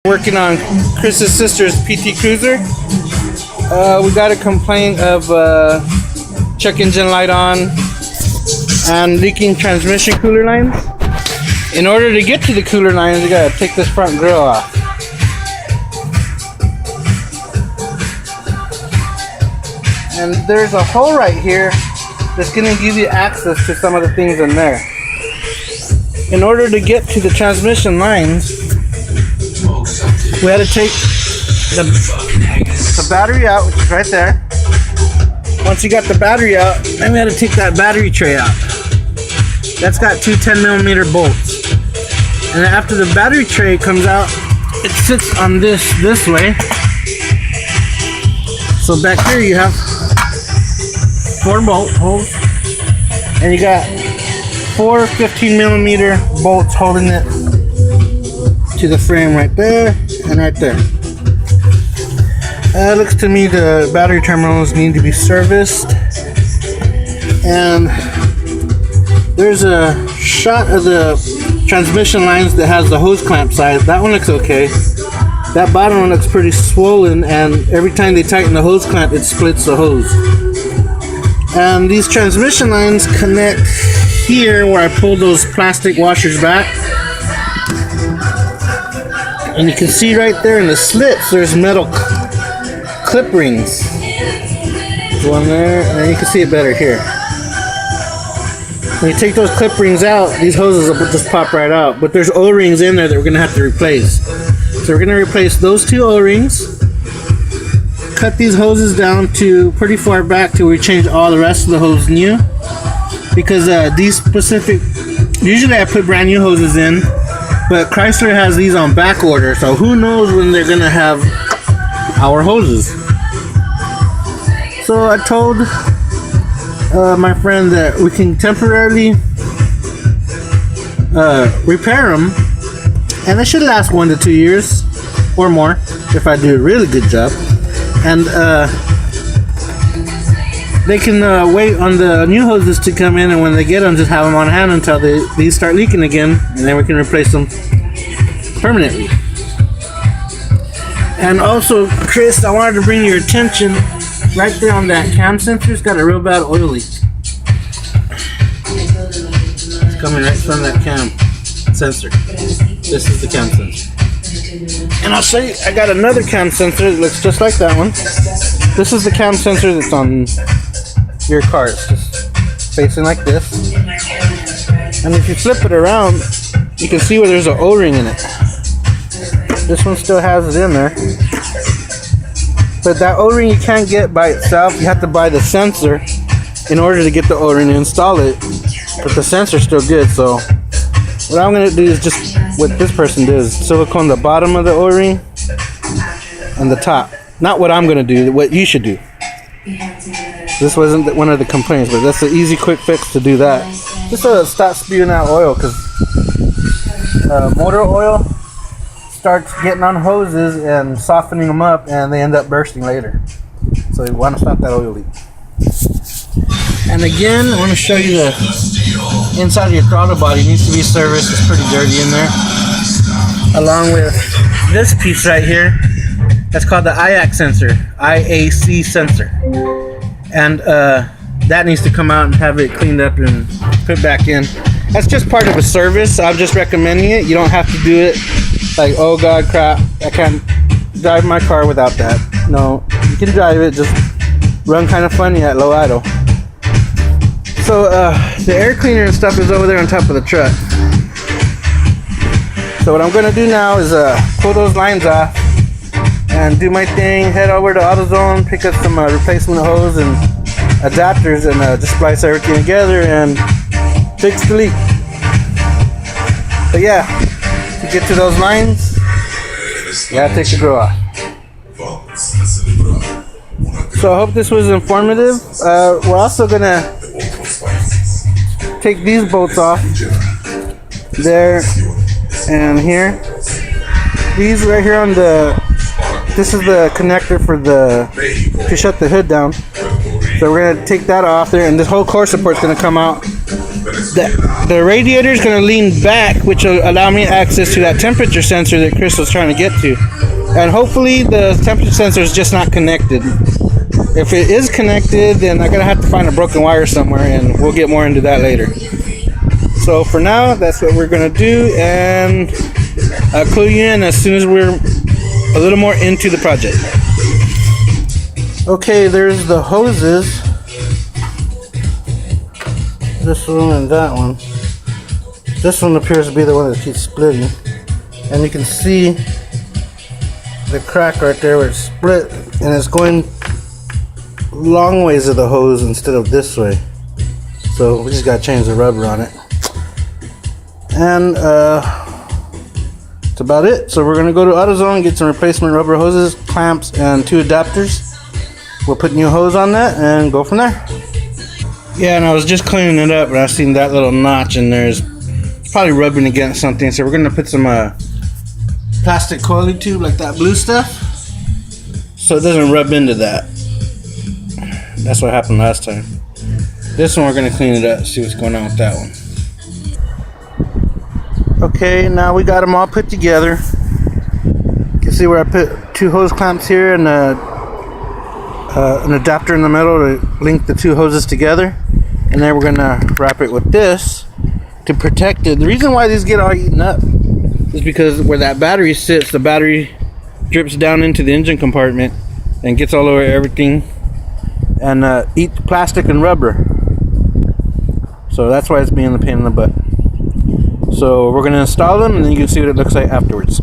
Working on Chris's sister's PT Cruiser. We got a complaint of check engine light on and leaking transmission cooler lines. In order to get to the cooler lines, you gotta take this front grill off. And there's a hole right here that's gonna give you access to some of the things in there. In order to get to the transmission lines, we had to take the battery out, which is right there. Once you got the battery out, then we had to take that battery tray out. That's got two 10mm bolts. And then after the battery tray comes out, it sits on this way. So back here you have 4 bolt holes, and you got 4 15mm bolts holding it to the frame right there and right there. It looks to me the battery terminals need to be serviced, and there's a shot of the transmission lines that has the hose clamp side. That one looks okay. That bottom one looks pretty swollen, and every time they tighten the hose clamp, it splits the hose. And these transmission lines connect here where I pulled those plastic washers back. And you can see right there in the slits, there's metal clip rings. There's one there, and then you can see it better here. When you take those clip rings out, these hoses will just pop right out. But there's O-rings in there that we're going to have to replace. So we're going to replace those 2 O-rings. Cut these hoses down to pretty far back till we change all the rest of the hose new. Because these specific, usually I put brand new hoses in, but Chrysler has these on back order, so who knows when they're gonna have our hoses. So I told my friend that we can temporarily repair them, and they should last 1 to 2 years or more if I do a really good job. And they can wait on the new hoses to come in, and when they get them, just have them on hand until these start leaking again, and then we can replace them permanently. And also, Chris, I wanted to bring your attention right there on that cam sensor. It's got a real bad oil leak. It's coming right from that cam sensor. This is the cam sensor. And I'll show you, I got another cam sensor that looks just like that one. This is the cam sensor that's on your car. It's just facing like this. And if you flip it around, you can see where there's an O-ring in it. This one still has it in there. But that O-ring you can't get by itself. You have to buy the sensor in order to get the O-ring and install it. But the sensor's still good, so what I'm going to do is just what this person did is silicone the bottom of the O-ring and the top. Not what I'm going to do, what you should do. This wasn't one of the complaints, but that's an easy, quick fix to do that. Just so it stops spewing out oil, because motor oil starts getting on hoses and softening them up, and they end up bursting later. So you want to stop that oil leak. And again, I want to show you the inside of your throttle body. It needs to be serviced. It's pretty dirty in there. Along with this piece right here, that's called the IAC sensor, IAC sensor. And that needs to come out and have it cleaned up and put back in. That's just part of a service. I'm just recommending it. You don't have to do it like, oh god, crap, I can't drive my car without that. No, you can drive it, just run kind of funny at low idle. So the air cleaner and stuff is over there on top of the truck. So what I'm going to do now is pull those lines off and do my thing, head over to AutoZone, pick up some replacement hose and adapters, and just splice everything together and fix the leak. But yeah, to get to those lines, you gotta take the grill off. So I hope this was informative. We're also gonna take these bolts off there and here. These right here on this is the connector for to shut the hood down. So we're gonna take that off there, and this whole core support is gonna come out. the radiator is going to lean back, which will allow me access to that temperature sensor that Chris was trying to get to. And hopefully the temperature sensor is just not connected. If it is connected, then I'm going to have to find a broken wire somewhere, and we'll get more into that later. So for now, that's what we're going to do, and I'll clue you in as soon as we're a little more into the project. Okay, there's the hoses. This one and that one. This one appears to be the one that keeps splitting. And you can see the crack right there where it's split, and it's going long ways of the hose instead of this way. So we just got to change the rubber on it. And that's about it. So we're going to go to AutoZone and get some replacement rubber hoses, clamps, and 2 adapters. We'll put new hose on that and go from there. Yeah, and I was just cleaning it up, and I seen that little notch in there. It's probably rubbing against something. So we're going to put some plastic coily tube like that blue stuff, so it doesn't rub into that. That's what happened last time. This one we're going to clean it up, see what's going on with that one. Okay, now we got them all put together. You can see where I put 2 hose clamps here and an adapter in the middle to link the 2 hoses together. And then we're going to wrap it with this to protect it. The reason why these get all eaten up is because where that battery sits, the battery drips down into the engine compartment and gets all over everything and eats plastic and rubber. So that's why it's being a pain in the butt. So we're going to install them, and then you can see what it looks like afterwards.